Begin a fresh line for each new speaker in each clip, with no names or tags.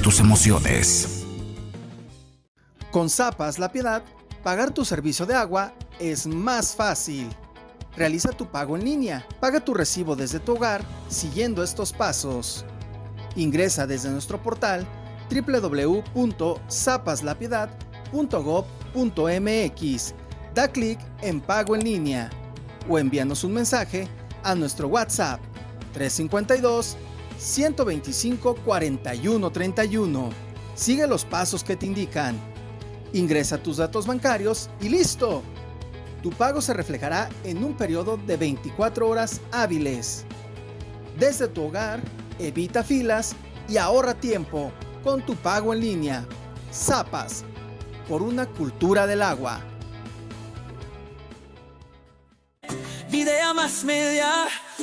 tus emociones.
Con Zapas La Piedad, pagar tu servicio de agua es más fácil. Realiza tu pago en línea. Paga tu recibo desde tu hogar siguiendo estos pasos. Ingresa desde nuestro portal www.zapaslapiedad.gov.mx. Da clic en Pago en línea o envíanos un mensaje a nuestro WhatsApp 352-125-4131. Sigue los pasos que te indican. Ingresa tus datos bancarios y ¡listo! Tu pago se reflejará en un periodo de 24 horas hábiles. Desde tu hogar, evita filas y ahorra tiempo con tu pago en línea. Zapas, por una cultura del agua.
Videa Más Media,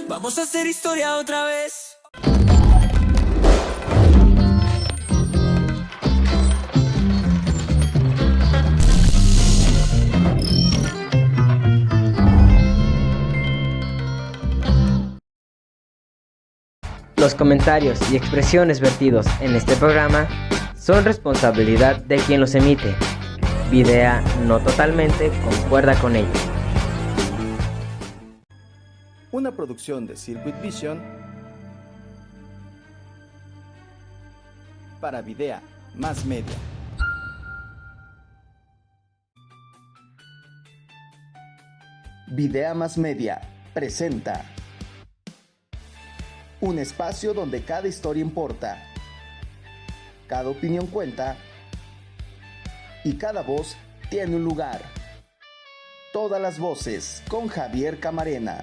vamos a hacer historia otra vez.
Los comentarios y expresiones vertidos en este programa son responsabilidad de quien los emite. Videa no totalmente concuerda con ello.
Una producción de Circuit Vision para Videa Más Media. Videa Más Media presenta un espacio donde cada historia importa, cada opinión cuenta y cada voz tiene un lugar. Todas las voces con Javier Camarena.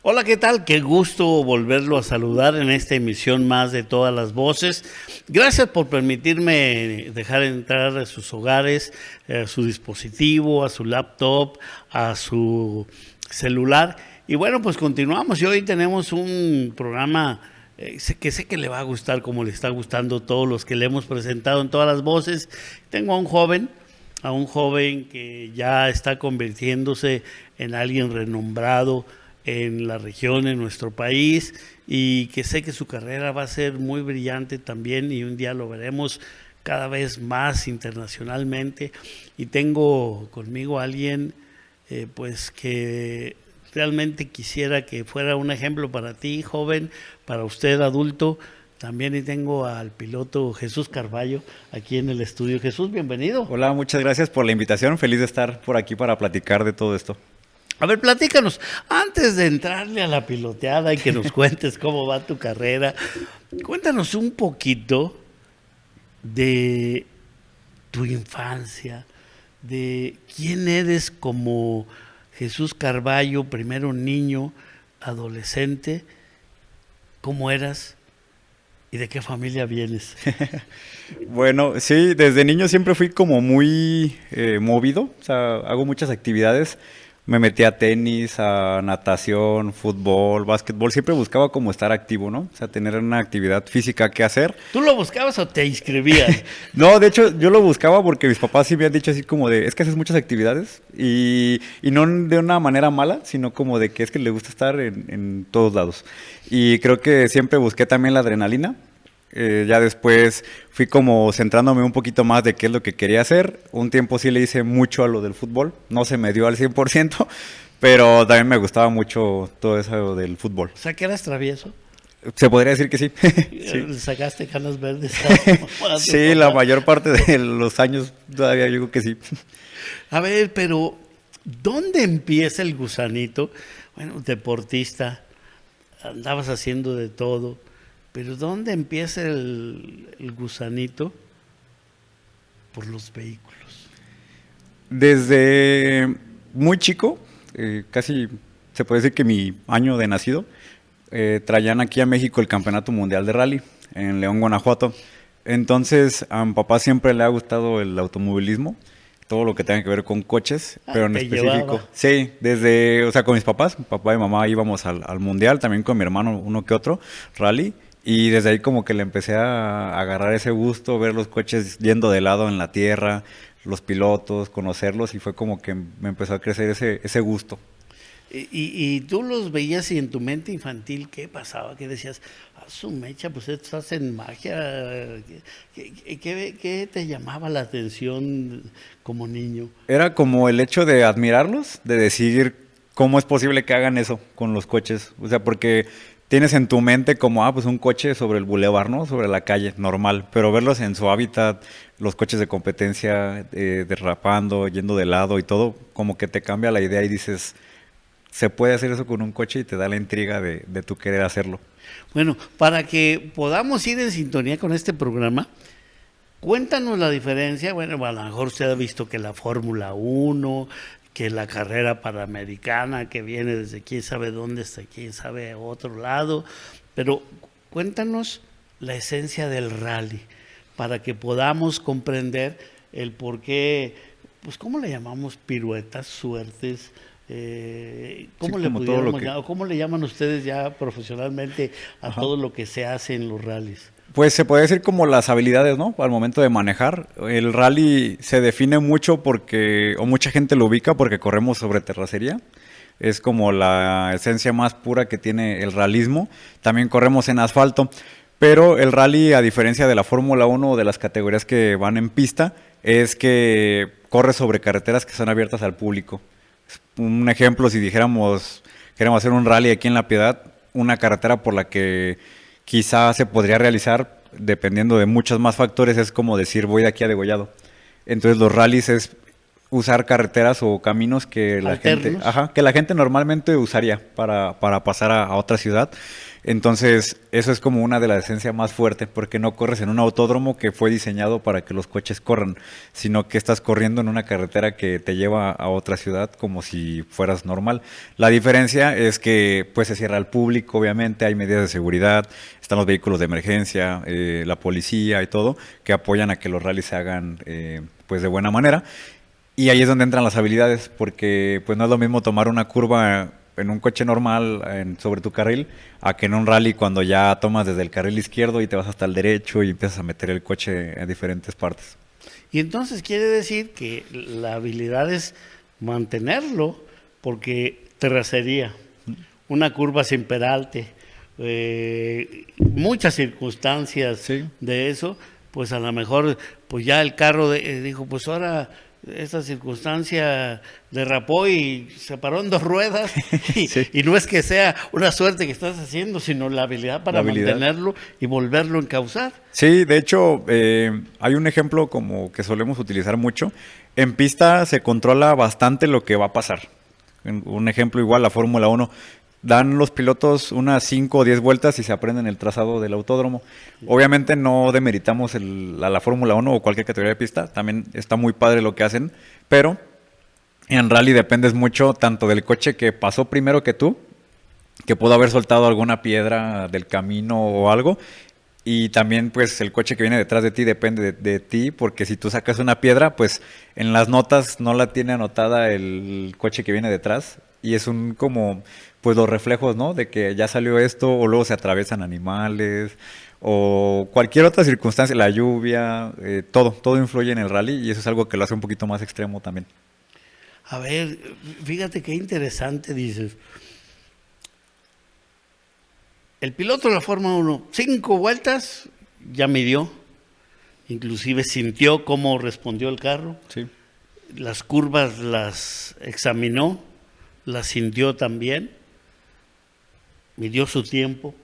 Hola, ¿qué tal? Qué gusto volverlo a saludar en esta emisión más de Todas las Voces. Gracias por permitirme dejar entrar a sus hogares, a su dispositivo, a su laptop, a su celular. Y bueno, pues continuamos y hoy tenemos un programa que sé que le va a gustar como le está gustando a todos los que le hemos presentado en Todas las Voces. Tengo a un joven que ya está convirtiéndose en alguien renombrado en la región, en nuestro país, y que sé que su carrera va a ser muy brillante también y un día lo veremos cada vez más internacionalmente. Y tengo conmigo a alguien pues que realmente quisiera que fuera un ejemplo para ti, joven, para usted, adulto. También y tengo al piloto Jesús Carballo aquí en el estudio. Jesús, bienvenido.
Hola, muchas gracias por la invitación. Feliz de estar por aquí para platicar de todo esto.
A ver, platícanos, antes de entrarle a la piloteada y que nos cuentes cómo va tu carrera, cuéntanos un poquito de tu infancia, de quién eres como Jesús Carballo, primero niño, adolescente, cómo eras y de qué familia vienes.
Bueno, sí, desde niño siempre fui como muy movido, o sea, hago muchas actividades. Me metí a tenis, a natación, fútbol, básquetbol. Siempre buscaba como estar activo, ¿no? O sea, tener una actividad física que hacer.
¿Tú lo buscabas o te inscribías?
No, de hecho, yo lo buscaba porque mis papás sí me han dicho así como de, es que haces muchas actividades y no de una manera mala, sino como de que es que le gusta estar en todos lados. Y creo que siempre busqué también la adrenalina. Ya después fui como centrándome un poquito más de qué es lo que quería hacer. Un tiempo sí le hice mucho a lo del fútbol, no se me dio al 100%, pero también me gustaba mucho todo eso del fútbol.
O sea, que eras travieso.
Se podría decir que sí.
Sí. ¿Sacaste canas verdes?
Sí, la mayor parte de los años todavía yo digo que sí.
A ver, pero ¿dónde empieza el gusanito? Bueno, deportista, andabas haciendo de todo. Pero ¿dónde empieza el gusanito? Por los vehículos.
Desde muy chico, casi se puede decir que mi año de nacido, traían aquí a México el Campeonato Mundial de Rally en León, Guanajuato. Entonces a mi papá siempre le ha gustado el automovilismo, todo lo que tenga que ver con coches, pero en específico.
Llevaba.
Sí, o sea, con mis papás, mi papá y mamá íbamos al Mundial, también con mi hermano uno que otro, rally. Y desde ahí como que le empecé a agarrar ese gusto, ver los coches yendo de lado en la tierra, los pilotos, conocerlos, y fue como que me empezó a crecer ese gusto.
Y tú los veías y en tu mente infantil, ¿qué pasaba? ¿Qué decías? Su mecha, pues estos hacen magia. ¿Qué te llamaba la atención como niño?
Era como el hecho de admirarlos, de decir cómo es posible que hagan eso con los coches. O sea, porque tienes en tu mente como, pues un coche sobre el bulevar, ¿no? Sobre la calle, normal. Pero verlos en su hábitat, los coches de competencia, derrapando, yendo de lado y todo, como que te cambia la idea y dices, se puede hacer eso con un coche y te da la intriga de tu querer hacerlo.
Bueno, para que podamos ir en sintonía con este programa, cuéntanos la diferencia. Bueno, a lo mejor usted ha visto que la Fórmula 1, que la carrera panamericana, que viene desde quién sabe dónde hasta quién sabe otro lado, pero cuéntanos la esencia del rally, para que podamos comprender el por qué, pues cómo le llamamos piruetas, suertes, ¿cómo,
sí,
le
como todo lo
pudiéramos
que...
¿cómo le llaman ustedes ya profesionalmente a
Ajá.
todo lo que se hace en los rallies?
Pues se puede decir como las habilidades, ¿no? Al momento de manejar. El rally se define mucho porque, o mucha gente lo ubica porque corremos sobre terracería. Es como la esencia más pura que tiene el realismo. También corremos en asfalto. Pero el rally, a diferencia de la Fórmula 1 o de las categorías que van en pista, es que corre sobre carreteras que están abiertas al público. Un ejemplo, si dijéramos, queremos hacer un rally aquí en La Piedad, una carretera por la que quizá se podría realizar, dependiendo de muchos más factores, es como decir, voy de aquí a Degollado. Entonces los rallies es usar carreteras o caminos que que la gente normalmente usaría para pasar a otra ciudad. Entonces, eso es como una de las esencias más fuertes, porque no corres en un autódromo que fue diseñado para que los coches corran, sino que estás corriendo en una carretera que te lleva a otra ciudad como si fueras normal. La diferencia es que pues se cierra al público, obviamente, hay medidas de seguridad, están los vehículos de emergencia, la policía y todo, que apoyan a que los rallies se hagan pues de buena manera. Y ahí es donde entran las habilidades, porque pues no es lo mismo tomar una curva en un coche normal sobre tu carril, a que en un rally cuando ya tomas desde el carril izquierdo y te vas hasta el derecho y empiezas a meter el coche en diferentes partes.
Y entonces quiere decir que la habilidad es mantenerlo, porque terracería, una curva sin peralte, muchas circunstancias
Sí.
de eso, pues a lo mejor pues ya el carro dijo, pues ahora esta circunstancia derrapó y se paró en dos ruedas y,
Sí.
y no es que sea una suerte que estás haciendo, sino la habilidad para mantenerlo y volverlo a encauzar.
Sí, de hecho, hay un ejemplo como que solemos utilizar mucho. En pista se controla bastante lo que va a pasar. Un ejemplo igual, la Fórmula 1. Dan los pilotos unas 5 o 10 vueltas y se aprenden el trazado del autódromo. Obviamente no demeritamos a la Fórmula 1 o cualquier categoría de pista, también está muy padre lo que hacen, pero en rally dependes mucho tanto del coche que pasó primero que tú, que pudo haber soltado alguna piedra del camino o algo, y también pues el coche que viene detrás de ti depende de ti, porque si tú sacas una piedra, pues en las notas no la tiene anotada el coche que viene detrás, y es un como pues los reflejos, ¿no? De que ya salió esto, o luego se atraviesan animales, o cualquier otra circunstancia, la lluvia, todo influye en el rally, y eso es algo que lo hace un poquito más extremo también.
A ver, fíjate qué interesante dices. El piloto de la Fórmula 1, 5 vueltas, ya midió, inclusive sintió cómo respondió el carro,
Sí.
las curvas las examinó, las sintió también, midió su tiempo,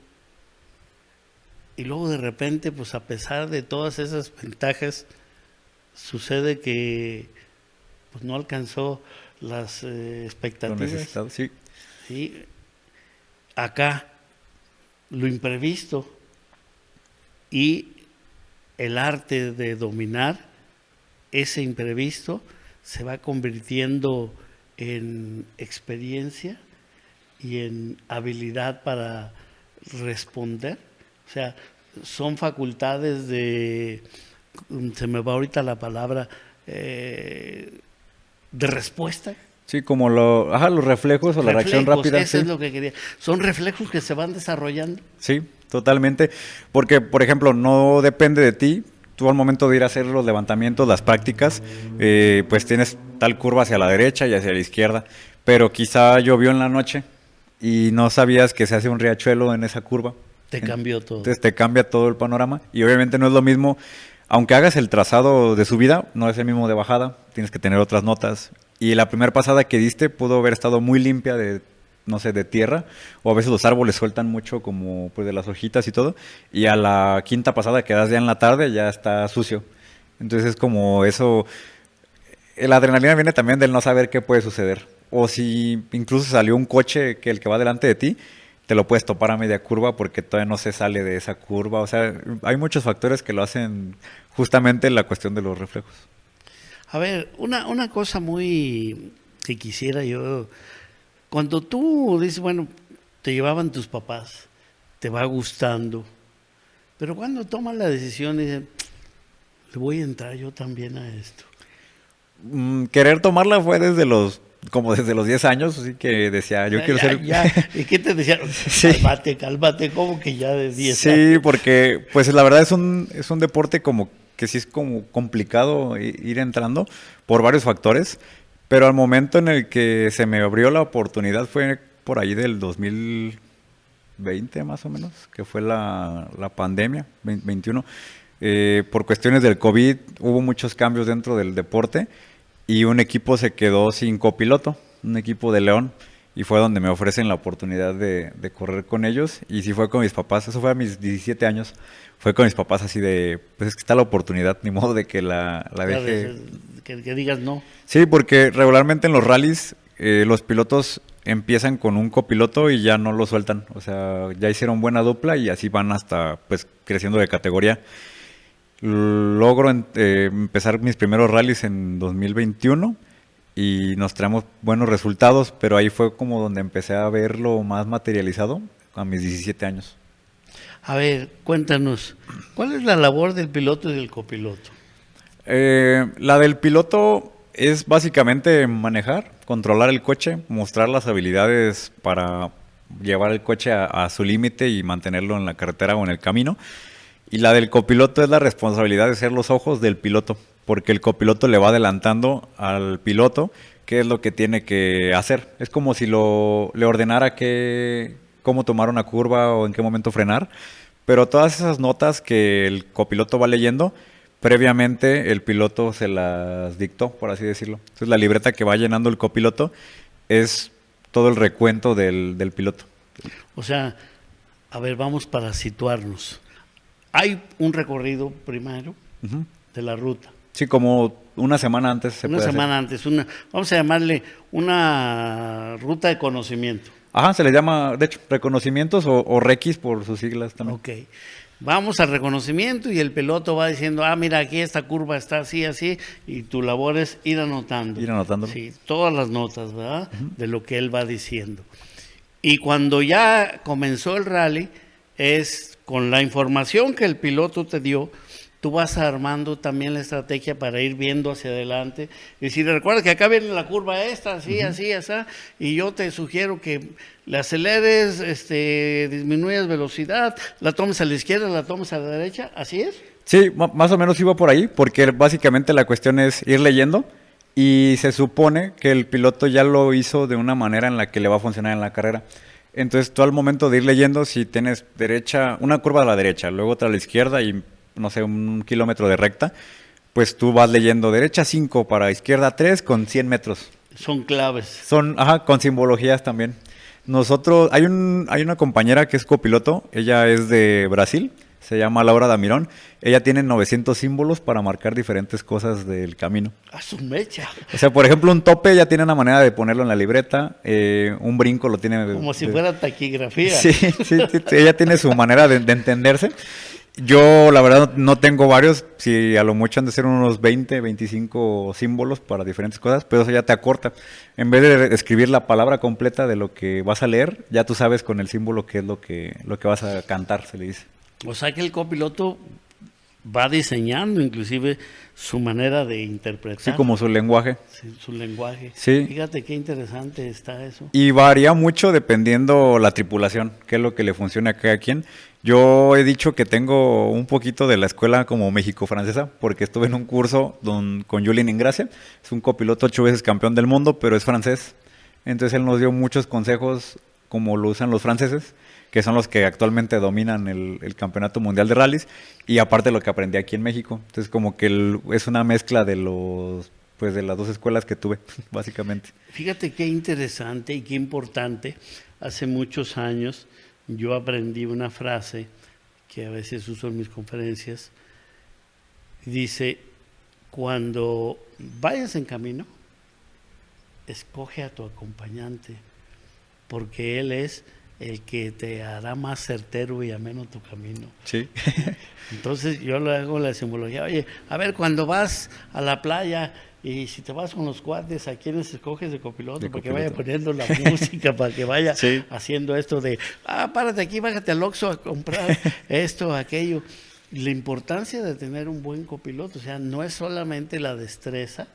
y luego de repente, pues a pesar de todas esas ventajas, sucede que pues no alcanzó las
Lo
expectativas.
necesitado, sí.
¿Sí? Acá, lo imprevisto y el arte de dominar ese imprevisto se va convirtiendo en experiencia y en habilidad para responder. O sea, son facultades se me va ahorita la palabra, de respuesta.
Sí, como los reflejos o la reacción rápida.
Eso
Sí.
es lo que quería. Son reflejos que se van desarrollando.
Sí, totalmente. Porque, por ejemplo, no depende de ti. Tú al momento de ir a hacer los levantamientos, las prácticas, pues tienes tal curva hacia la derecha y hacia la izquierda. pero quizá llovió en la noche y no sabías que se hace un riachuelo en esa curva.
Te cambió todo.
Entonces te cambia todo el panorama y obviamente no es lo mismo, aunque hagas el trazado de subida, no es el mismo de bajada, tienes que tener otras notas. Y la primera pasada que diste pudo haber estado muy limpia de, no sé, de tierra, o a veces los árboles sueltan mucho como pues de las hojitas y todo, y a la quinta pasada que das ya en la tarde ya está sucio. Entonces es como eso, la adrenalina viene también del no saber qué puede suceder. O si incluso salió un coche que el que va delante de ti, te lo puedes topar a media curva porque todavía no se sale de esa curva. O sea, hay muchos factores que lo hacen justamente la cuestión de los reflejos.
A ver, una cosa muy que quisiera yo, cuando tú dices, bueno, te llevaban tus papás, te va gustando, pero cuando tomas la decisión y dices, le voy a entrar yo también a esto.
Querer tomarla fue desde los 10 años, así que decía, yo quiero ser...
¿Y qué te decía?
Sí.
Cálmate, como que ya de 10
años.
Sí,
porque pues la verdad es un deporte como que sí es como complicado ir entrando por varios factores, pero al momento en el que se me abrió la oportunidad fue por ahí del 2020 más o menos, que fue la pandemia, 21. Por cuestiones del COVID hubo muchos cambios dentro del deporte y un equipo se quedó sin copiloto, un equipo de León, y fue donde me ofrecen la oportunidad de correr con ellos, y sí fue con mis papás, eso fue a mis 17 años, fue con mis papás así de, pues es que está la oportunidad, ni modo de que la deje.
Que digas no.
Sí, porque regularmente en los rallies los pilotos empiezan con un copiloto y ya no lo sueltan, o sea, ya hicieron buena dupla y así van hasta pues creciendo de categoría. Logro empezar mis primeros rallies en 2021 y nos traemos buenos resultados, pero ahí fue como donde empecé a verlo más materializado a mis 17 años.
A ver, cuéntanos, ¿cuál es la labor del piloto y del copiloto?
La del piloto es básicamente manejar, controlar el coche, mostrar las habilidades para llevar el coche a su límite y mantenerlo en la carretera o en el camino. Y la del copiloto es la responsabilidad de ser los ojos del piloto, porque el copiloto le va adelantando al piloto qué es lo que tiene que hacer. Es como si le ordenara cómo tomar una curva o en qué momento frenar, pero todas esas notas que el copiloto va leyendo, previamente el piloto se las dictó, por así decirlo. Entonces la libreta que va llenando el copiloto es todo el recuento del piloto.
O sea, a ver, vamos para situarnos. Hay un recorrido primero de la ruta.
Sí, como una semana antes
Una semana antes, vamos a llamarle una ruta de conocimiento.
Ajá, se le llama, de hecho, reconocimientos o requis por sus siglas también.
Ok, vamos al reconocimiento y el piloto va diciendo, mira, aquí esta curva está así, así, y tu labor es ir anotando.
Ir anotándolo.
Sí, todas las notas, ¿verdad? De lo que él va diciendo. Y cuando ya comenzó el rally, es con la información que el piloto te dio, tú vas armando también la estrategia para ir viendo hacia adelante. Y si recuerdas que acá viene la curva esta, así, así, así, y yo te sugiero que le aceleres, disminuyas velocidad, la tomes a la izquierda, la tomes a la derecha, ¿así es?
Sí, más o menos iba por ahí, porque básicamente la cuestión es ir leyendo y se supone que el piloto ya lo hizo de una manera en la que le va a funcionar en la carrera. Entonces tú al momento de ir leyendo, si tienes una curva a la derecha, luego otra a la izquierda y no sé, 1 kilómetro de recta, pues tú vas leyendo derecha 5 para izquierda 3 con 100 metros.
Son claves.
Con simbologías también. Nosotros, hay una compañera que es copiloto, ella es de Brasil, se llama Laura Damirón, ella tiene 900 símbolos para marcar diferentes cosas del camino.
Su mecha.
O sea, por ejemplo, un tope ella tiene una manera de ponerlo en la libreta, un brinco lo tiene...
Como si fuera taquigrafía.
Sí, ella tiene su manera de entenderse. Yo, la verdad, no tengo varios, si a lo mucho han de ser unos 20, 25 símbolos para diferentes cosas, pero eso ya te acorta. En vez de escribir la palabra completa de lo que vas a leer, ya tú sabes con el símbolo qué es lo que vas a cantar, se le dice.
O sea que el copiloto va diseñando inclusive su manera de interpretar.
Sí, como su lenguaje.
Sí, su lenguaje.
Sí.
Fíjate qué interesante está eso.
Y varía mucho dependiendo la tripulación, qué es lo que le funciona a cada quien. Yo he dicho que tengo un poquito de la escuela como México-francesa, porque estuve en un curso con Julien Ingracia. Es un copiloto 8 veces campeón del mundo, pero es francés. Entonces él nos dio muchos consejos como lo usan los franceses, que son los que actualmente dominan el campeonato mundial de rallies, y aparte lo que aprendí aquí en México. Entonces como que es una mezcla de pues de las dos escuelas que tuve, básicamente.
Fíjate qué interesante y qué importante. Hace muchos años yo aprendí una frase que a veces uso en mis conferencias. Dice, cuando vayas en camino, escoge a tu acompañante, porque él es el que te hará más certero y ameno tu camino.
Sí.
Entonces yo le hago la simbología, oye, a ver, cuando vas a la playa y si te vas con los cuates, ¿a quiénes escoges de copiloto? Para que vaya poniendo la música, para que vaya
sí.
haciendo esto de, párate aquí, bájate al Oxxo a comprar esto, aquello. La importancia de tener un buen copiloto, o sea, no es solamente la destreza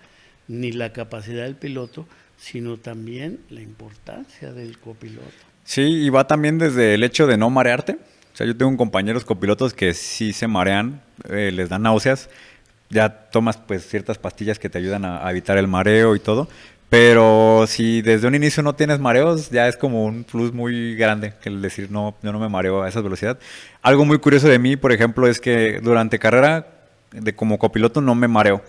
ni la capacidad del piloto, sino también la importancia del copiloto.
Sí, y va también desde el hecho de no marearte. O sea, yo tengo compañeros copilotos que sí se marean, les dan náuseas. Ya tomas pues ciertas pastillas que te ayudan a evitar el mareo y todo. Pero si desde un inicio no tienes mareos, ya es como un plus muy grande que el decir no, yo no me mareo a esa velocidad. Algo muy curioso de mí, por ejemplo, es que durante carrera como copiloto no me mareo.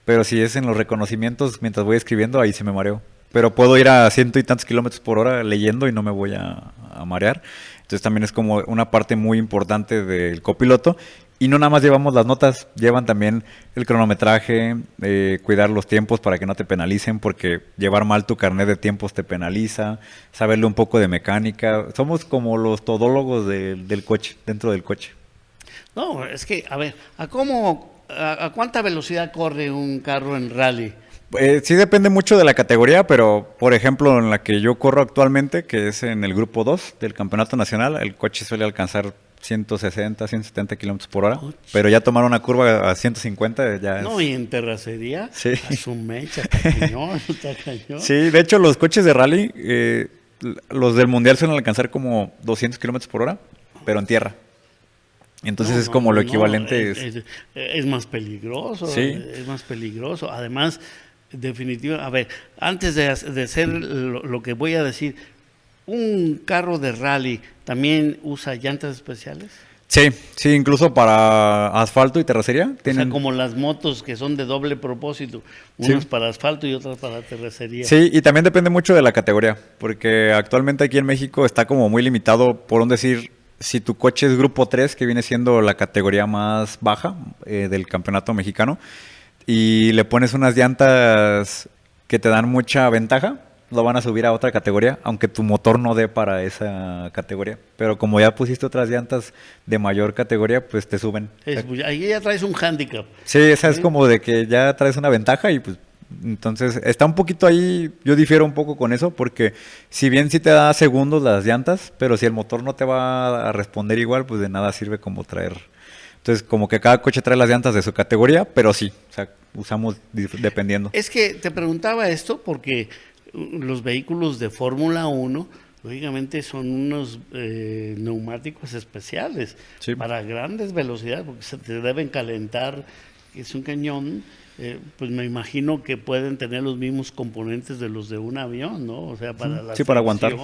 Pero si es en los reconocimientos, mientras voy escribiendo, ahí sí me mareo. Pero puedo ir a 100 y tantos kilómetros por hora leyendo y no me voy a marear. Entonces también es como una parte muy importante del copiloto. Y no nada más llevamos las notas, llevan también el cronometraje, cuidar los tiempos para que no te penalicen, porque llevar mal tu carnet de tiempos te penaliza, saberle un poco de mecánica. Somos como los todólogos del coche, dentro del coche.
No, es que, a ver, ¿a cuánta velocidad corre un carro en rally?
Sí depende mucho de la categoría, pero por ejemplo en la que yo corro actualmente, que es en el grupo 2 del campeonato nacional, el coche suele alcanzar 160, 170 kilómetros por hora, pero ya tomar una curva a 150 ya es...
No, y en terracería,
sí.
A su mecha, está cañón, está cañón.
Sí, de hecho los coches de rally, los del mundial suelen alcanzar como 200 kilómetros por hora, pero en tierra. Entonces es como lo equivalente.
Es más peligroso,
sí.
Es más peligroso. Además, definitivamente, a ver, antes de hacer lo que voy a decir, ¿un carro de rally también usa llantas especiales?
Sí, sí, incluso para asfalto y terracería.
O sea, como las motos que son de doble propósito, unas
sí.
para asfalto y otras para terracería.
Sí, y también depende mucho de la categoría, porque actualmente aquí en México está como muy limitado, por un decir, si tu coche es grupo 3, que viene siendo la categoría más baja del campeonato mexicano, y le pones unas llantas que te dan mucha ventaja, lo van a subir a otra categoría, aunque tu motor no dé para esa categoría. Pero como ya pusiste otras llantas de mayor categoría, pues te suben.
Ahí ya traes un handicap.
Sí, esa es como de que ya traes una ventaja y pues entonces está un poquito ahí, yo difiero un poco con eso, porque si bien sí te da segundos las llantas, pero si el motor no te va a responder igual, pues de nada sirve como traer. Entonces como que cada coche trae las llantas de su categoría, pero sí, o sea, usamos dependiendo.
Es que te preguntaba esto porque los vehículos de Fórmula 1, lógicamente son unos neumáticos especiales
sí.
Para grandes velocidades, porque se te deben calentar, es un cañón, pues me imagino que pueden tener los mismos componentes de los de un avión, ¿no? O sea, para la
para aguantar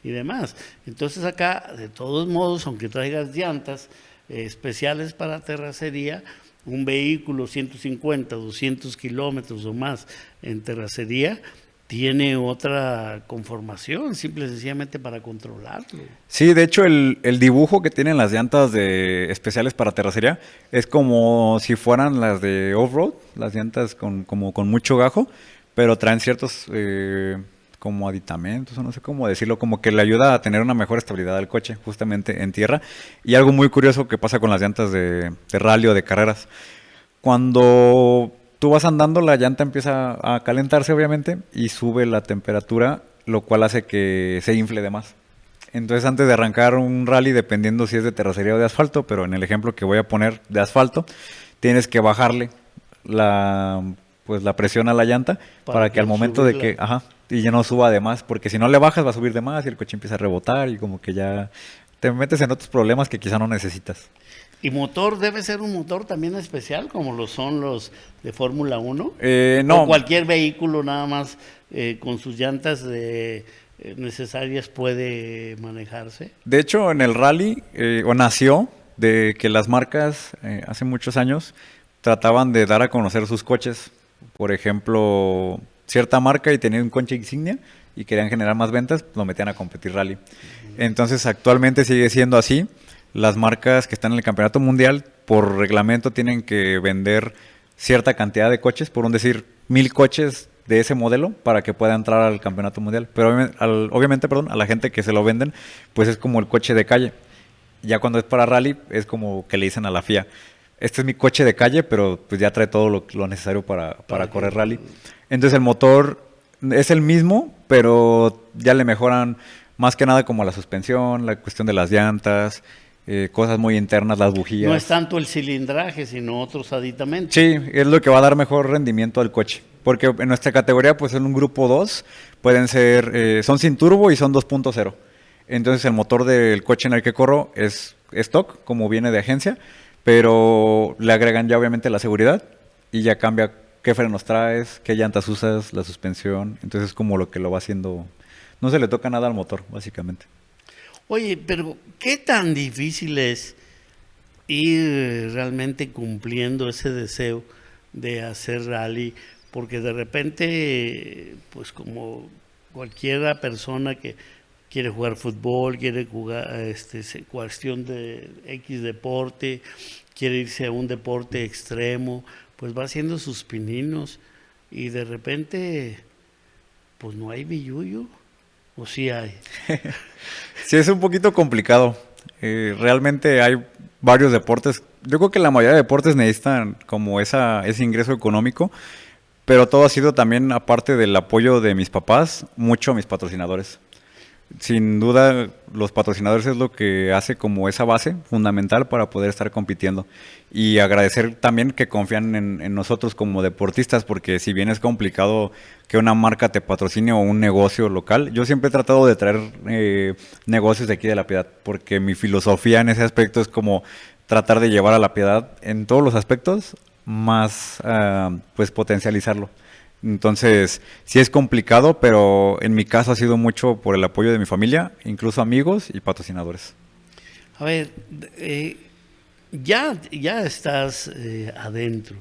y demás. Entonces acá, de todos modos, aunque traigas llantas especiales para terracería, un vehículo 150, 200 kilómetros o más en terracería, tiene otra conformación, simple y sencillamente para controlarlo.
Sí, de hecho el dibujo que tienen las llantas especiales para terracería es como si fueran las de off-road, las llantas como con mucho gajo, pero traen ciertos como aditamentos, o no sé cómo decirlo, como que le ayuda a tener una mejor estabilidad al coche, justamente en tierra. Y algo muy curioso que pasa con las llantas de rally o de carreras, cuando tú vas andando, la llanta empieza a calentarse, obviamente, y sube la temperatura, lo cual hace que se infle de más. Entonces, antes de arrancar un rally, dependiendo si es de terracería o de asfalto, pero en el ejemplo que voy a poner de asfalto, tienes que bajarle la presión a la llanta para que al momento de que, y ya no suba de más, porque si no le bajas va a subir de más y el coche empieza a rebotar y como que ya te metes en otros problemas que quizá no necesitas.
¿Y motor debe ser un motor también especial, como lo son los de Fórmula 1?
No.
¿O cualquier vehículo nada más con sus llantas necesarias puede manejarse?
De hecho, en el rally, o nació de que las marcas hace muchos años trataban de dar a conocer sus coches. Por ejemplo, cierta marca y tenía un coche insignia y querían generar más ventas, lo metían a competir rally. Entonces, actualmente sigue siendo así. Las marcas que están en el campeonato mundial, por reglamento, tienen que vender cierta cantidad de coches, por un decir, 1000 coches de ese modelo para que pueda entrar al campeonato mundial. Pero obviamente, a la gente que se lo venden, pues es como el coche de calle. Ya cuando es para rally, es como que le dicen a la FIA, este es mi coche de calle, pero pues ya trae todo lo necesario para correr rally. Entonces el motor es el mismo, pero ya le mejoran más que nada como la suspensión, la cuestión de las llantas, cosas muy internas, las bujías.
No es tanto el cilindraje, sino otros aditamentos.
Sí, es lo que va a dar mejor rendimiento al coche. Porque en nuestra categoría, pues en un grupo 2, pueden ser, son sin turbo y son 2.0. Entonces el motor del coche en el que corro es stock, como viene de agencia, pero le agregan ya obviamente la seguridad y ya cambia qué frenos traes, qué llantas usas, la suspensión. Entonces es como lo que lo va haciendo. No se le toca nada al motor, básicamente.
Oye, pero ¿qué tan difícil es ir realmente cumpliendo ese deseo de hacer rally? Porque de repente, pues como cualquiera persona que quiere jugar fútbol, quiere jugar cuestión de X deporte, quiere irse a un deporte extremo, pues va haciendo sus pininos y de repente, pues no hay billuyo, o sí hay.
Sí, es un poquito complicado. Realmente hay varios deportes. Yo creo que la mayoría de deportes necesitan como ese ingreso económico, pero todo ha sido también, aparte del apoyo de mis papás, mucho a mis patrocinadores. Sin duda, los patrocinadores es lo que hace como esa base fundamental para poder estar compitiendo. Y agradecer también que confían en nosotros como deportistas, porque si bien es complicado que una marca te patrocine o un negocio local, yo siempre he tratado de traer negocios de aquí de La Piedad, porque mi filosofía en ese aspecto es como tratar de llevar a La Piedad en todos los aspectos, más pues potencializarlo. Entonces, sí es complicado, pero en mi caso ha sido mucho por el apoyo de mi familia, incluso amigos y patrocinadores.
A ver, ya estás adentro,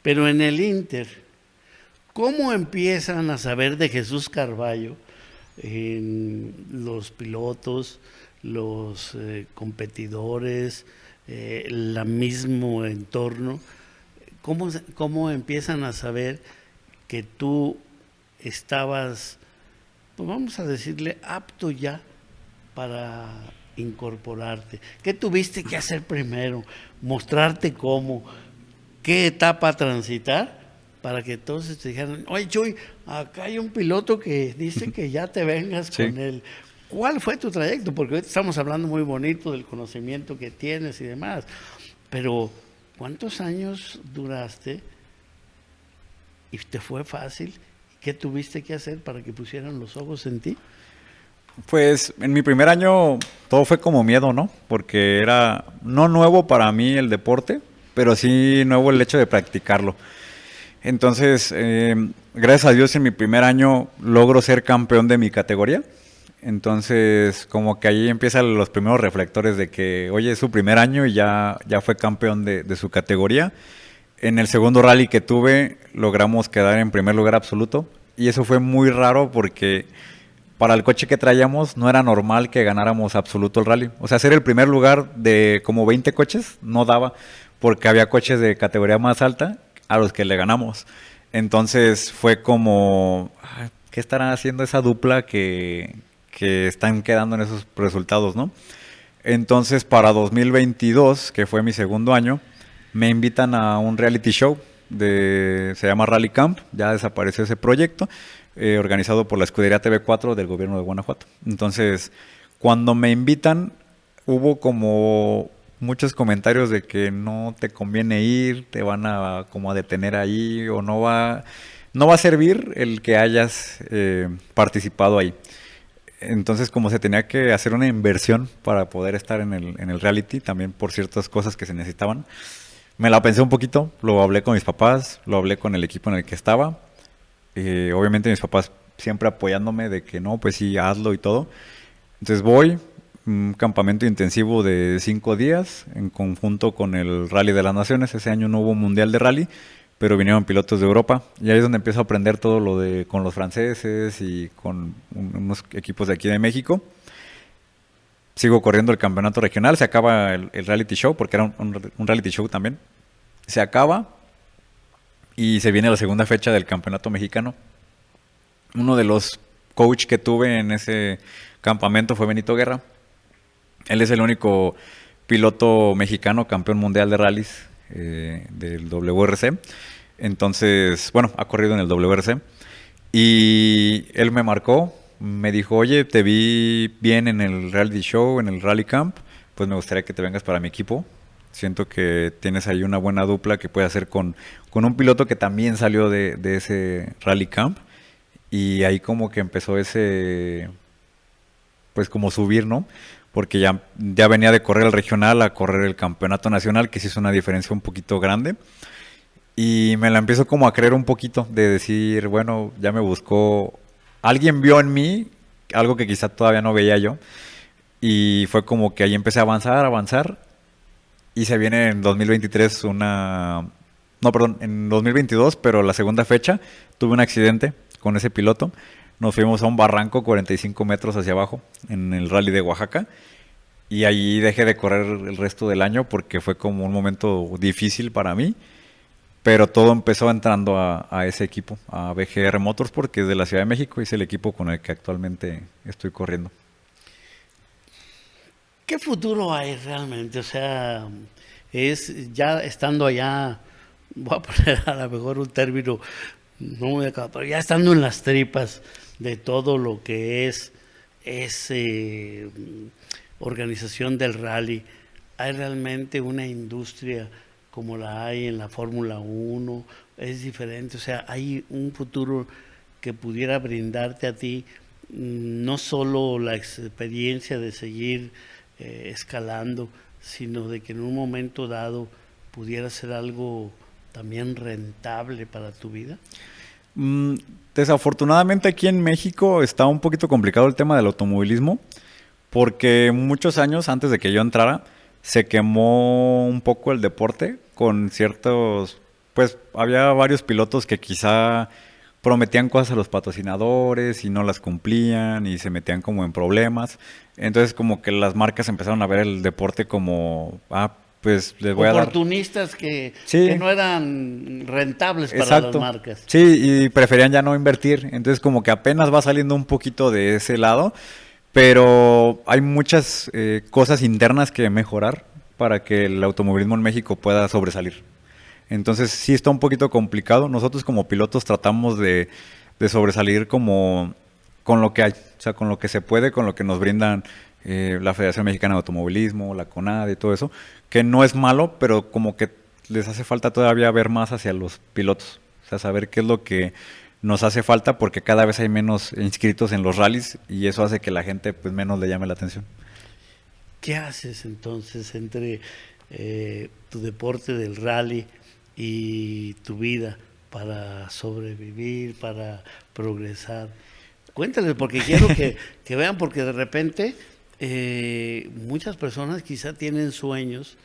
pero en el Inter, ¿cómo empiezan a saber de Jesús Carballo los pilotos, los competidores, el mismo entorno? ¿Cómo empiezan a saber que tú estabas, pues vamos a decirle, apto ya para incorporarte? ¿Qué tuviste que hacer primero? ¿Mostrarte cómo? ¿Qué etapa transitar? Para que entonces te dijeran, oye Chuy, acá hay un piloto que dice que ya te vengas
Sí.
con él. ¿Cuál fue tu trayecto? Porque hoy estamos hablando muy bonito del conocimiento que tienes y demás, pero ¿cuántos años duraste? ¿Y te fue fácil? ¿Qué tuviste que hacer para que pusieran los ojos en ti?
Pues en mi primer año todo fue como miedo, ¿no? Porque era no nuevo para mí el deporte, pero sí nuevo el hecho de practicarlo. Entonces, gracias a Dios en mi primer año logro ser campeón de mi categoría. Entonces, como que ahí empiezan los primeros reflectores de que, oye, es su primer año y ya fue campeón de su categoría. En el segundo rally que tuve, logramos quedar en primer lugar absoluto. Y eso fue muy raro porque para el coche que traíamos no era normal que ganáramos absoluto el rally. O sea, ser el primer lugar de como 20 coches no daba, porque había coches de categoría más alta a los que le ganamos. Entonces fue como, ¿qué estará haciendo esa dupla que están quedando en esos resultados, no? Entonces para 2022, que fue mi segundo año, me invitan a un reality show, se llama Rally Camp, ya desapareció ese proyecto, organizado por la escudería TV4 del gobierno de Guanajuato. Entonces, cuando me invitan, hubo como muchos comentarios de que no te conviene ir, te van a como a detener ahí, o no va a servir el que hayas participado ahí. Entonces, como se tenía que hacer una inversión para poder estar en el reality, también por ciertas cosas que se necesitaban, me la pensé un poquito, lo hablé con mis papás, lo hablé con el equipo en el que estaba. Obviamente mis papás siempre apoyándome de que no, pues sí, hazlo y todo. Entonces voy, un campamento intensivo de 5 días en conjunto con el Rally de las Naciones. Ese año no hubo mundial de rally, pero vinieron pilotos de Europa. Y ahí es donde empiezo a aprender todo lo de con los franceses y con unos equipos de aquí de México. Sigo corriendo el campeonato regional, se acaba el reality show, porque era un reality show también. Se acaba y se viene la segunda fecha del campeonato mexicano. Uno de los coach que tuve en ese campamento fue Benito Guerra. Él es el único piloto mexicano campeón mundial de rallies del WRC. Entonces, bueno, ha corrido en el WRC. Y él me marcó, me dijo, oye, te vi bien en el reality show, en el rally camp, pues me gustaría que te vengas para mi equipo. Siento que tienes ahí una buena dupla que puedes hacer con un piloto que también salió de ese rally camp. Y ahí como que empezó ese, pues como subir, ¿no? Porque ya venía de correr el regional a correr el campeonato nacional, que sí es una diferencia un poquito grande. Y me la empiezo como a creer un poquito, de decir, bueno, ya me buscó, alguien vio en mí algo que quizá todavía no veía yo. Y fue como que ahí empecé a avanzar. Y se viene en 2023 en 2022, pero la segunda fecha tuve un accidente con ese piloto. Nos fuimos a un barranco 45 metros hacia abajo en el rally de Oaxaca y ahí dejé de correr el resto del año porque fue como un momento difícil para mí, pero todo empezó entrando a ese equipo, a BGR Motors, porque es de la Ciudad de México y es el equipo con el que actualmente estoy corriendo.
¿Qué futuro hay realmente? O sea, es ya estando allá, voy a poner a lo mejor un término no muy acá, pero ya estando en las tripas de todo lo que es organización del rally, ¿hay realmente una industria como la hay en la Fórmula 1? ¿Es diferente? O sea, ¿hay un futuro que pudiera brindarte a ti no solo la experiencia de seguir escalando, sino de que en un momento dado pudiera ser algo también rentable para tu vida?
Desafortunadamente aquí en México está un poquito complicado el tema del automovilismo, porque muchos años antes de que yo entrara se quemó un poco el deporte con ciertos, pues había varios pilotos que quizá prometían cosas a los patrocinadores y no las cumplían y se metían como en problemas. Entonces como que las marcas empezaron a ver el deporte como, pues les voy a dar
oportunistas que no eran rentables para
Exacto.
las marcas.
Sí, y preferían ya no invertir. Entonces como que apenas va saliendo un poquito de ese lado, pero hay muchas cosas internas que mejorar para que el automovilismo en México pueda sobresalir. Entonces sí está un poquito complicado. Nosotros como pilotos tratamos de sobresalir como con lo que hay, o sea, con lo que se puede, con lo que nos brindan la Federación Mexicana de Automovilismo, la CONADE y todo eso, que no es malo, pero como que les hace falta todavía ver más hacia los pilotos, o sea, saber qué es lo que nos hace falta, porque cada vez hay menos inscritos en los rallies y eso hace que la gente pues menos le llame la atención.
¿Qué haces entonces entre tu deporte del rally y tu vida para sobrevivir, para progresar? Cuéntales, porque quiero que vean, porque de repente muchas personas quizá tienen sueños,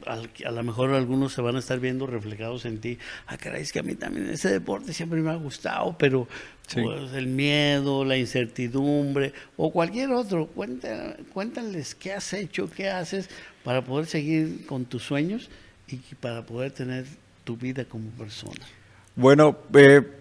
a lo mejor algunos se van a estar viendo reflejados en ti. Caray, es que a mí también ese deporte siempre me ha gustado, pero
Sí.
pues, el miedo, la incertidumbre o cualquier otro, cuéntales qué has hecho, qué haces para poder seguir con tus sueños y para poder tener tu vida como persona.
Bueno,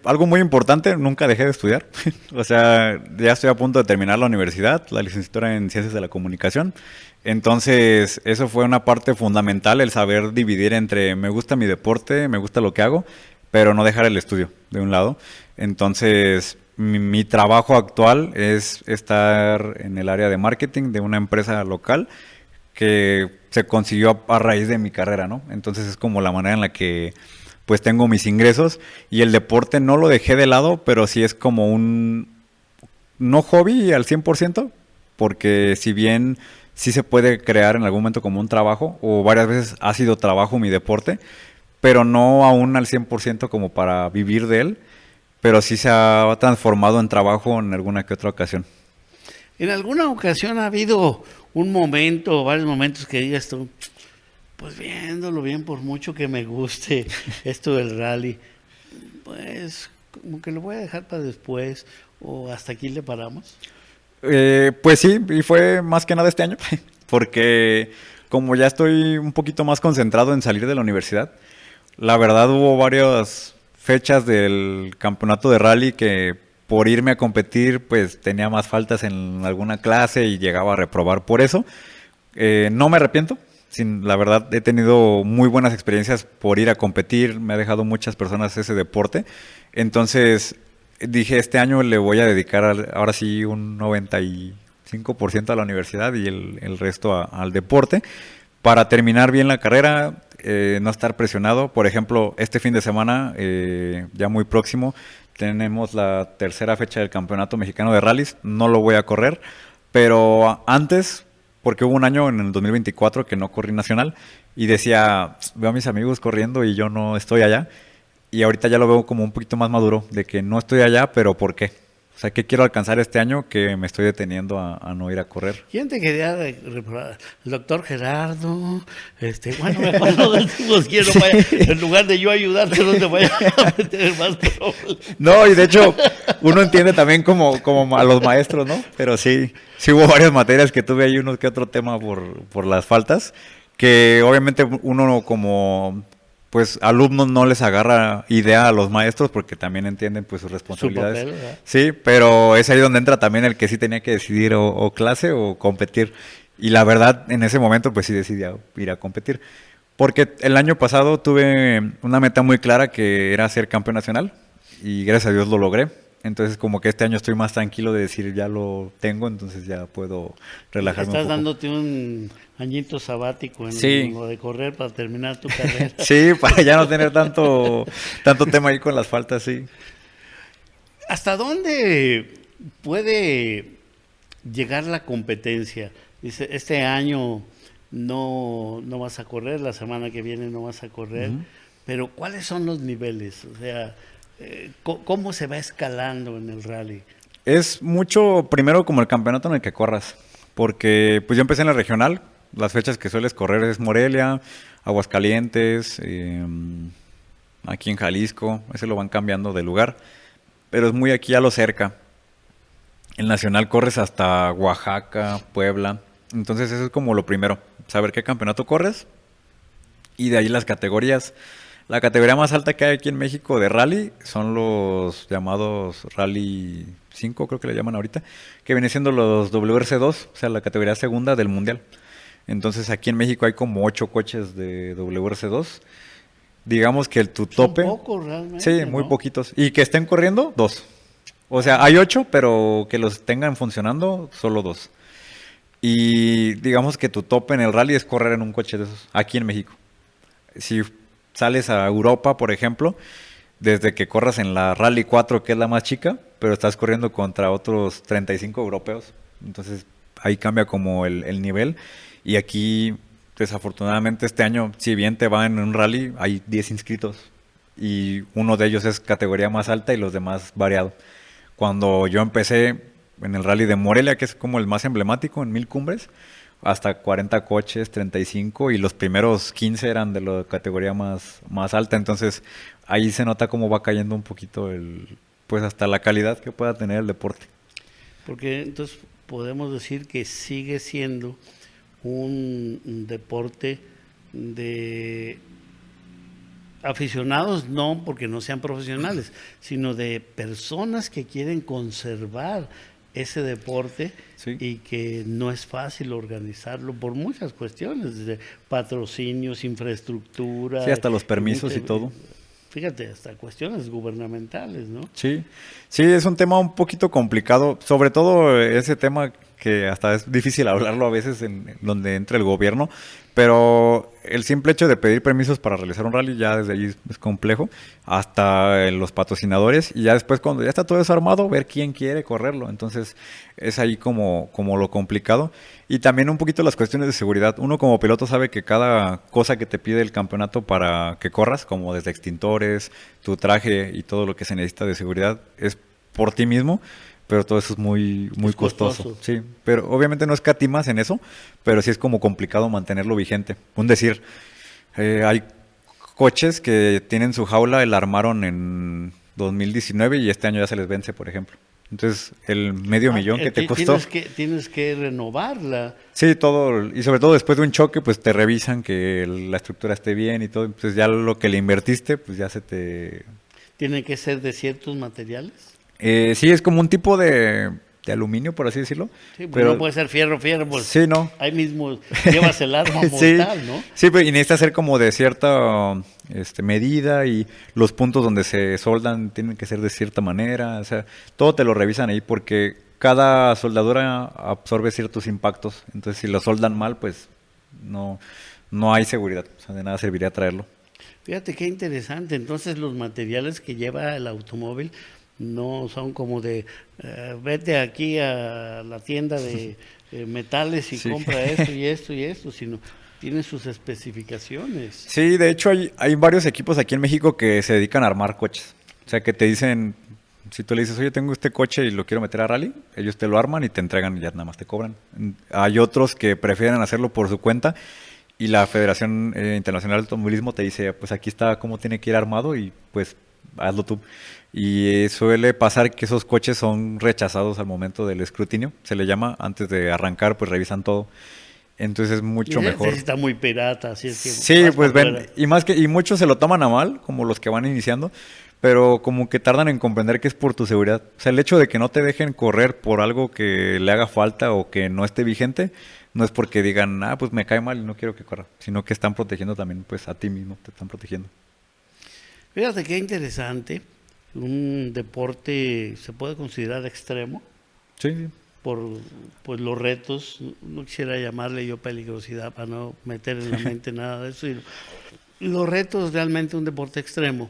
algo muy importante, nunca dejé de estudiar. O sea, ya estoy a punto de terminar la universidad, la licenciatura en Ciencias de la Comunicación. Entonces, eso fue una parte fundamental, el saber dividir entre me gusta mi deporte, me gusta lo que hago, pero no dejar el estudio de un lado. Entonces, mi trabajo actual es estar en el área de marketing de una empresa local que se consiguió a raíz de mi carrera, ¿no? Entonces, es como la manera en la que pues tengo mis ingresos, y el deporte no lo dejé de lado, pero sí es como no hobby al 100%, porque si bien sí se puede crear en algún momento como un trabajo, o varias veces ha sido trabajo mi deporte, pero no aún al 100% como para vivir de él, pero sí se ha transformado en trabajo en alguna que otra ocasión.
¿En alguna ocasión ha habido un momento, varios momentos que digas tú, pues viéndolo bien, por mucho que me guste esto del rally, pues como que lo voy a dejar para después, o hasta aquí le paramos?
Pues sí, y fue más que nada este año, porque como ya estoy un poquito más concentrado en salir de la universidad, la verdad hubo varias fechas del campeonato de rally que por irme a competir pues tenía más faltas en alguna clase y llegaba a reprobar por eso. No me arrepiento, la verdad he tenido muy buenas experiencias por ir a competir, me ha dejado muchas personas ese deporte, entonces dije este año le voy a dedicar ahora sí un 95% a la universidad y el resto al deporte para terminar bien la carrera, no estar presionado. Por ejemplo, este fin de semana, ya muy próximo, tenemos la tercera fecha del Campeonato Mexicano de Rallys. No lo voy a correr, pero antes, porque hubo un año en el 2024 que no corrí nacional y decía, veo a mis amigos corriendo y yo no estoy allá. Y ahorita ya lo veo como un poquito más maduro, de que no estoy allá, pero ¿por qué? O sea, ¿qué quiero alcanzar este año que me estoy deteniendo a no ir a correr?
¿Quién te quería reprobar? El doctor Gerardo, bueno, mejor no decimos quién, no vaya, en lugar de yo ayudarte, no te vaya a meter más problemas.
No, y de hecho, uno entiende también como a los maestros, ¿no? Pero sí hubo varias materias que tuve ahí uno que otro tema por las faltas, que obviamente uno como pues alumnos no les agarra idea a los maestros porque también entienden pues sus responsabilidades.
Su papel, ¿verdad?
Sí, pero es ahí donde entra también el que sí tenía que decidir o clase o competir. Y la verdad, en ese momento pues sí decidí ir a competir. Porque el año pasado tuve una meta muy clara que era ser campeón nacional y gracias a Dios lo logré. Entonces como que este año estoy más tranquilo de decir ya lo tengo, entonces ya puedo relajarme un
Estás
poco.
dándote un añito sabático
Sí.
en lo de correr para terminar tu carrera.
Sí, para ya no tener tanto tema ahí con las faltas, sí.
¿Hasta dónde puede llegar la competencia? Dice, este año no vas a correr, la semana que viene no vas a correr, pero ¿cuáles son los niveles? O sea, ¿cómo se va escalando en el rally?
Es mucho, primero, como el campeonato en el que corras, porque pues yo empecé en la regional, las fechas que sueles correr es Morelia, Aguascalientes, aquí en Jalisco, ese lo van cambiando de lugar, pero es muy aquí a lo cerca. El nacional corres hasta Oaxaca, Puebla, entonces eso es como lo primero, saber qué campeonato corres y de ahí las categorías. La categoría más alta que hay aquí en México de rally son los llamados Rally 5, creo que le llaman ahorita, que viene siendo los WRC2, o sea, la categoría segunda del mundial. Entonces aquí en México hay como 8 coches de WRC2. Digamos que tu tope...
Son pocos realmente,
sí, muy poquitos. Y que estén corriendo, 2. O sea, hay 8, pero que los tengan funcionando, solo 2. Y digamos que tu tope en el rally es correr en un coche de esos, aquí en México. Si sales a Europa, por ejemplo, desde que corras en la Rally 4, que es la más chica, pero estás corriendo contra otros 35 europeos. Entonces ahí cambia como el nivel. Y aquí, desafortunadamente, este año, si bien te va en un rally, hay 10 inscritos. Y uno de ellos es categoría más alta y los demás variado. Cuando yo empecé en el rally de Morelia, que es como el más emblemático, en 1000 cumbres, hasta 40 coches, 35, y los primeros 15 eran de la categoría más alta. Entonces, ahí se nota cómo va cayendo un poquito pues hasta la calidad que pueda tener el deporte.
Porque entonces podemos decir que sigue siendo un deporte de aficionados, no porque no sean profesionales, sino de personas que quieren conservar ese deporte,
Sí.
y que no es fácil organizarlo por muchas cuestiones, desde patrocinios, infraestructura.
Sí, hasta los permisos y todo.
Fíjate, hasta cuestiones gubernamentales, ¿no?
Sí, sí, es un tema un poquito complicado, sobre todo ese tema que hasta es difícil hablarlo a veces en donde entra el gobierno, pero el simple hecho de pedir permisos para realizar un rally ya desde ahí es complejo, hasta los patrocinadores, y ya después cuando ya está todo eso armado, ver quién quiere correrlo. Entonces es ahí como lo complicado. Y también un poquito las cuestiones de seguridad. Uno como piloto sabe que cada cosa que te pide el campeonato para que corras, como desde extintores, tu traje y todo lo que se necesita de seguridad, es por ti mismo. Pero todo eso es muy costoso. Sí, pero obviamente no escatimas en eso, pero sí es como complicado mantenerlo vigente. Un decir, hay coches que tienen su jaula, la armaron en 2019 y este año ya se les vence, por ejemplo. Entonces, el medio millón que te costó...
Tienes que renovarla.
Sí, todo, y sobre todo después de un choque, pues te revisan que la estructura esté bien y todo. Entonces ya lo que le invertiste, pues ya se te...
¿Tiene que ser de ciertos materiales?
Sí, es como un tipo de aluminio, por así decirlo.
Sí, pero no puede ser fierro, pues
sí, no.
Ahí mismo llevas el arma mortal, ¿no?
Sí, pero y necesita ser como de cierta medida, y los puntos donde se soldan tienen que ser de cierta manera. O sea, todo te lo revisan ahí porque cada soldadura absorbe ciertos impactos. Entonces, si lo soldan mal, pues no hay seguridad. O sea, de nada serviría traerlo.
Fíjate qué interesante. Entonces, los materiales que lleva el automóvil no son como de vete aquí a la tienda de metales y compra esto y esto y esto, sino tiene sus especificaciones.
Sí, de hecho hay varios equipos aquí en México que se dedican a armar coches. O sea, que te dicen, si tú le dices, oye, tengo este coche y lo quiero meter a rally, ellos te lo arman y te entregan y ya nada más te cobran. Hay otros que prefieren hacerlo por su cuenta, y la Federación Internacional de Automovilismo te dice, pues aquí está cómo tiene que ir armado y pues hazlo tú. Y suele pasar que esos coches son rechazados al momento del escrutinio, se le llama, antes de arrancar, pues revisan todo. Entonces es mucho mejor.
Está muy pirata, así es que...
Sí, pues ven, y muchos se lo toman a mal, como los que van iniciando, pero como que tardan en comprender que es por tu seguridad. O sea, el hecho de que no te dejen correr por algo que le haga falta o que no esté vigente, no es porque digan, pues me cae mal y no quiero que corra, sino que están protegiendo también, pues a ti mismo te están protegiendo.
Fíjate qué interesante. Un deporte se puede considerar extremo.
Sí.
Por pues los retos, no quisiera llamarle yo peligrosidad para no meter en la mente nada de eso. Los retos, realmente un deporte extremo.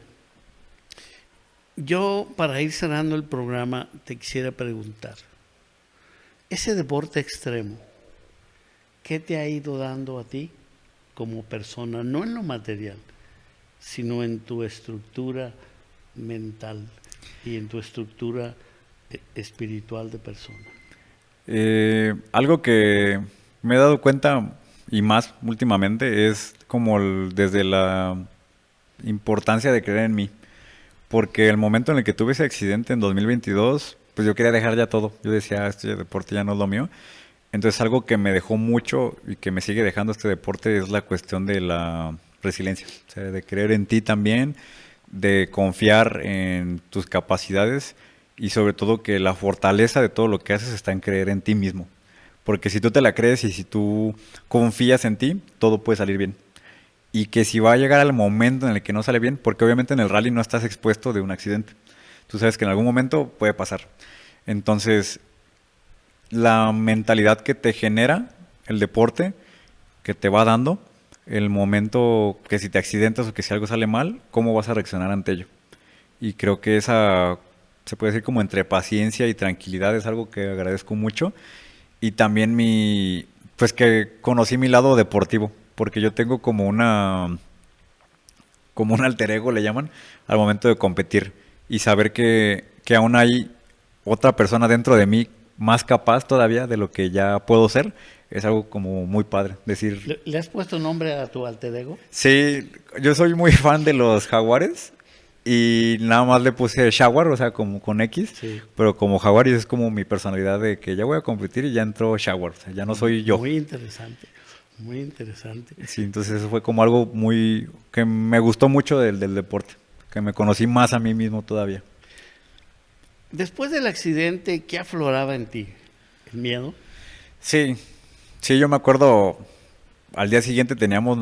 Yo, para ir cerrando el programa, te quisiera preguntar, ese deporte extremo, ¿qué te ha ido dando a ti como persona? No en lo material, sino en tu estructura mental y en tu estructura espiritual de persona.
Algo que me he dado cuenta, y más últimamente, es como desde la importancia de creer en mí. Porque el momento en el que tuve ese accidente en 2022, pues yo quería dejar ya todo. Yo decía, este deporte ya no es lo mío. Entonces algo que me dejó mucho y que me sigue dejando este deporte es la cuestión de la resiliencia. O sea, de creer en ti también, de confiar en tus capacidades, y sobre todo que la fortaleza de todo lo que haces está en creer en ti mismo. Porque si tú te la crees y si tú confías en ti, todo puede salir bien. Y que si va a llegar al momento en el que no sale bien, porque obviamente en el rally no estás expuesto de un accidente. Tú sabes que en algún momento puede pasar. Entonces, la mentalidad que te genera el deporte, que te va dando, el momento que si te accidentas o que si algo sale mal, cómo vas a reaccionar ante ello. Y creo que esa, se puede decir como entre paciencia y tranquilidad, es algo que agradezco mucho. Y también pues que conocí mi lado deportivo, porque yo tengo como un alter ego, le llaman, al momento de competir, y saber que aún hay otra persona dentro de mí más capaz todavía de lo que ya puedo ser, es algo como muy padre. Decir,
¿Le has puesto nombre a tu alter ego?
Sí, yo soy muy fan de los Jaguares, y nada más le puse Jaguar, o sea, como con X, sí. Pero como Jaguar, y es como mi personalidad de que ya voy a competir y ya entró Jaguar, o sea, ya no soy yo.
Muy interesante. Muy interesante.
Sí, entonces eso fue como algo que me gustó mucho del deporte, que me conocí más a mí mismo todavía.
Después del accidente, ¿qué afloraba en ti? ¿El miedo?
Sí, yo me acuerdo, al día siguiente teníamos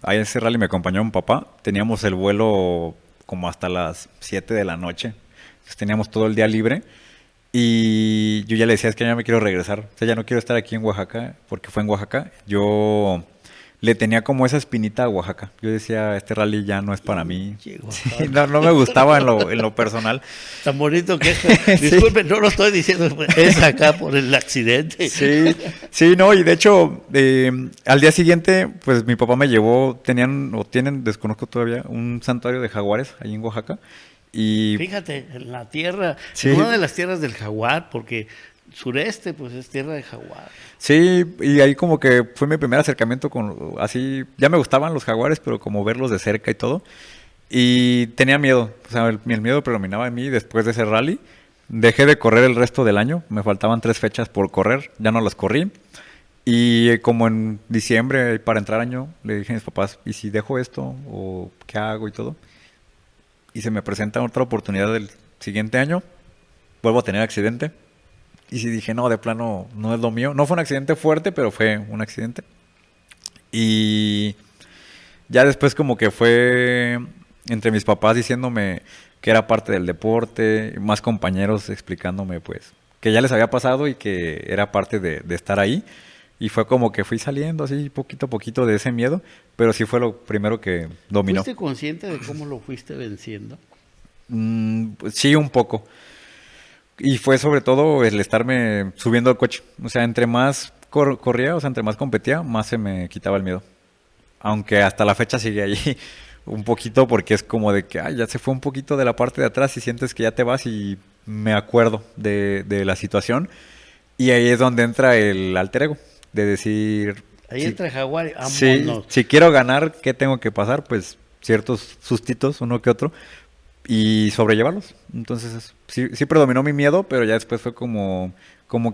a ese rally me acompañó un papá, teníamos el vuelo como hasta las 7 de la noche, entonces teníamos todo el día libre. Y yo ya le decía, es que ya me quiero regresar, o sea, ya no quiero estar aquí en Oaxaca, porque fue en Oaxaca. Yo le tenía como esa espinita a Oaxaca. Yo decía, este rally ya no es para mí.
Sí,
Sí, no me gustaba en lo personal.
Tan bonito que es. Disculpen, no lo estoy diciendo, es acá por el accidente.
Sí, sí, no, y de hecho, al día siguiente, pues mi papá me llevó, tienen, desconozco todavía, un santuario de jaguares ahí en Oaxaca. Y
Fíjate, en la tierra,
Sí.
en una de las tierras del jaguar, porque sureste, pues es tierra de jaguar.
sí, y ahí como que fue mi primer acercamiento con, así, ya me gustaban los jaguares, pero como verlos de cerca y todo. Y tenía miedo, o sea, el miedo predominaba en mí después de ese rally. Dejé de correr el resto del año, me faltaban 3 fechas por correr, ya no las corrí. Y como en diciembre, para entrar año, le dije a mis papás, ¿y si dejo esto? ¿O qué hago y todo? Y se me presenta otra oportunidad del siguiente año, vuelvo a tener accidente. Y sí dije, no, de plano, no es lo mío. No fue un accidente fuerte, pero fue un accidente. Y ya después como que fue entre mis papás diciéndome que era parte del deporte, más compañeros explicándome pues que ya les había pasado y que era parte de estar ahí. Y fue como que fui saliendo así poquito a poquito de ese miedo, pero sí fue lo primero que dominó.
¿Fuiste consciente de cómo lo fuiste venciendo?
Pues sí, un poco. Y fue sobre todo el estarme subiendo al coche. O sea, entre más corría, o sea, entre más competía, más se me quitaba el miedo. Aunque hasta la fecha sigue ahí un poquito porque es como de que ay, ya se fue un poquito de la parte de atrás y sientes que ya te vas y me acuerdo de la situación. Y ahí es donde entra el alter ego, de decir...
Ahí
sí,
entra jaguar,
sí,
vámonos.
si quiero ganar, ¿qué tengo que pasar? Pues ciertos sustitos, uno que otro, y sobrellevarlos. Entonces, sí predominó mi miedo, pero ya después fue como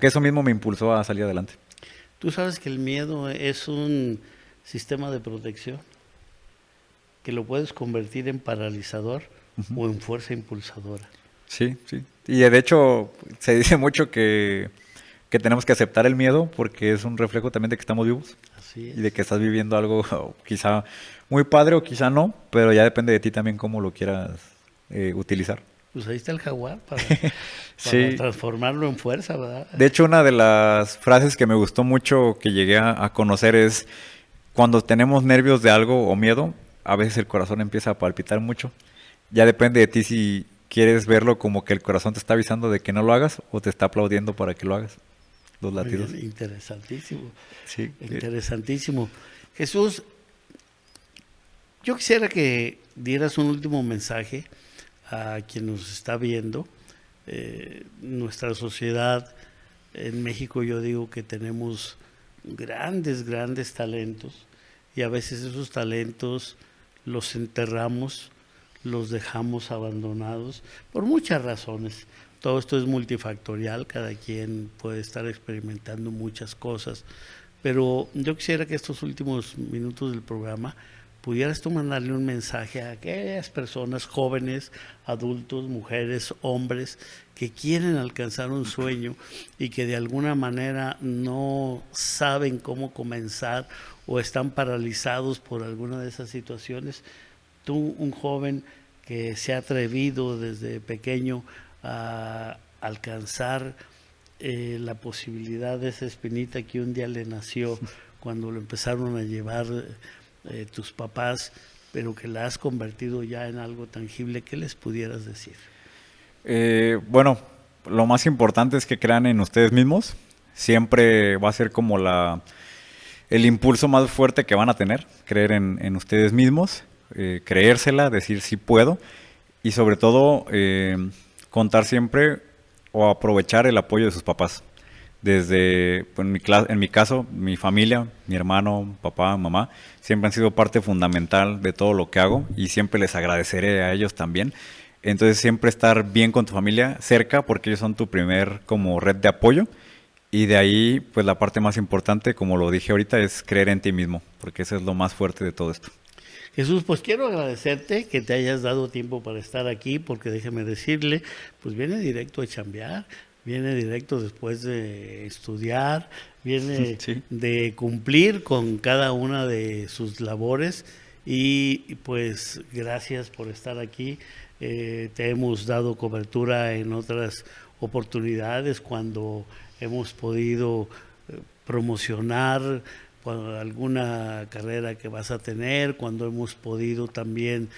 que eso mismo me impulsó a salir adelante.
Tú sabes que el miedo es un sistema de protección que lo puedes convertir en paralizador o en fuerza impulsadora.
Sí, sí. Y de hecho, se dice mucho que tenemos que aceptar el miedo porque es un reflejo también de que estamos vivos
Así es.
y de que estás viviendo algo quizá muy padre o quizá no, pero ya depende de ti también cómo lo quieras utilizar.
Pues ahí está el jaguar para
Sí.
transformarlo en fuerza, ¿verdad?
De hecho, una de las frases que me gustó mucho que llegué a conocer es cuando tenemos nervios de algo o miedo, a veces el corazón empieza a palpitar mucho. Ya depende de ti si quieres verlo como que el corazón te está avisando de que no lo hagas o te está aplaudiendo para que lo hagas. Los
Muy
latidos.
bien, interesantísimo.
Sí.
Interesantísimo. Jesús, yo quisiera que dieras un último mensaje a quien nos está viendo. Nuestra sociedad en México, yo digo que tenemos grandes talentos y a veces esos talentos los enterramos, los dejamos abandonados por muchas razones. Todo esto es multifactorial, cada quien puede estar experimentando muchas cosas, pero yo quisiera que estos últimos minutos del programa pudieras tú mandarle un mensaje a aquellas personas jóvenes, adultos, mujeres, hombres, que quieren alcanzar un sueño y que de alguna manera no saben cómo comenzar o están paralizados por alguna de esas situaciones. Tú, un joven que se ha atrevido desde pequeño a alcanzar la posibilidad de esa espinita que un día le nació cuando lo empezaron a llevar tus papás, pero que la has convertido ya en algo tangible, ¿qué les pudieras decir?
Bueno, lo más importante es que crean en ustedes mismos. Siempre va a ser como el impulso más fuerte que van a tener, creer en ustedes mismos, creérsela, decir sí puedo y sobre todo contar siempre o aprovechar el apoyo de sus papás. Desde, pues, en mi caso, mi familia, mi hermano, papá, mamá, siempre han sido parte fundamental de todo lo que hago y siempre les agradeceré a ellos también. Entonces siempre estar bien con tu familia cerca porque ellos son tu primer como red de apoyo y de ahí pues la parte más importante, como lo dije ahorita, es creer en ti mismo porque eso es lo más fuerte de todo esto.
Jesús, pues quiero agradecerte que te hayas dado tiempo para estar aquí porque déjeme decirle, pues viene directo a chambear. Viene directo después de estudiar, viene
Sí.
de cumplir con cada una de sus labores y pues gracias por estar aquí. Te hemos dado cobertura en otras oportunidades cuando hemos podido promocionar alguna carrera que vas a tener, cuando hemos podido también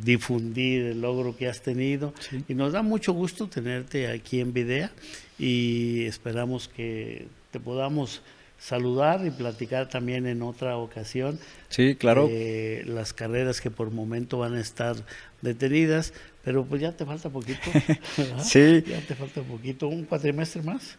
difundir el logro que has tenido. Sí. Y nos da mucho gusto tenerte aquí en Videa y esperamos que te podamos saludar y platicar también en otra ocasión.
Sí, claro.
Las carreras que por momento van a estar detenidas, pero pues ya te falta poquito.
Sí.
Ya te falta poquito, un cuatrimestre más.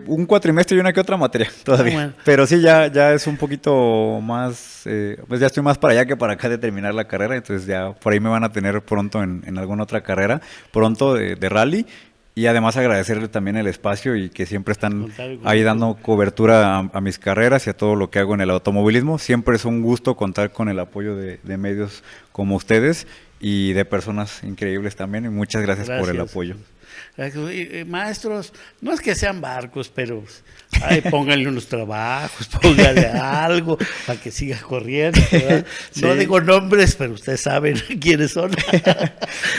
Un cuatrimestre y una que otra materia todavía. Bueno. Pero sí, ya es un poquito más, pues ya estoy más para allá que para acá de terminar la carrera, entonces ya por ahí me van a tener pronto en alguna otra carrera, pronto de rally. Y además agradecerle también el espacio y que siempre están ahí dando cobertura a mis carreras y a todo lo que hago en el automovilismo. Siempre es un gusto contar con el apoyo de medios como ustedes y de personas increíbles también. Y muchas gracias por el apoyo.
Maestros, no es que sean barcos, pero pónganle unos trabajos, pónganle algo para que siga corriendo, ¿verdad? Sí. No digo nombres, pero ustedes saben quiénes son.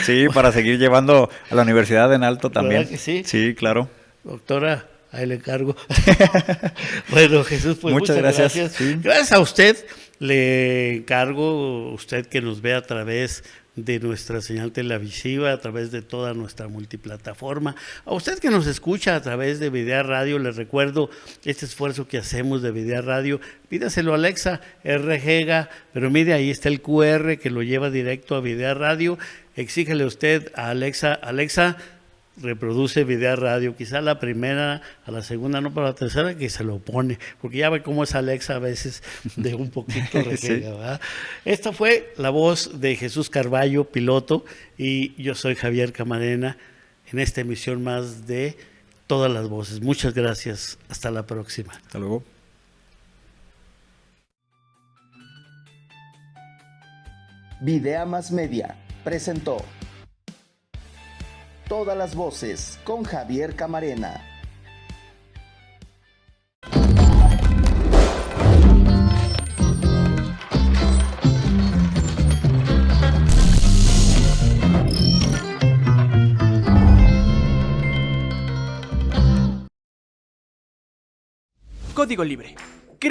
Sí, para seguir llevando a la universidad en alto también.
¿Verdad que sí?
Sí, claro.
Doctora, ahí le encargo. Bueno, Jesús, pues muchas gracias. Sí. Gracias a usted, le encargo, usted que nos ve a través de nuestra señal televisiva, a través de toda nuestra multiplataforma. A usted que nos escucha a través de Videa Radio, les recuerdo este esfuerzo que hacemos de Videa Radio. Pídaselo a Alexa, RGega, pero mire, ahí está el QR que lo lleva directo a Videa Radio. Exígele usted a Alexa, reproduce Videa Radio, quizá la primera, a la segunda no, pero a la tercera que se lo pone, porque ya ve cómo es Alexa a veces de un poquito refriega, sí. ¿Verdad? Esta fue la voz de Jesús Carballo, piloto, y yo soy Javier Camarena en esta emisión más de Todas las Voces. Muchas gracias, hasta la próxima.
Hasta luego.
Videa Más Media presentó Todas las Voces con Javier Camarena.
Código Libre.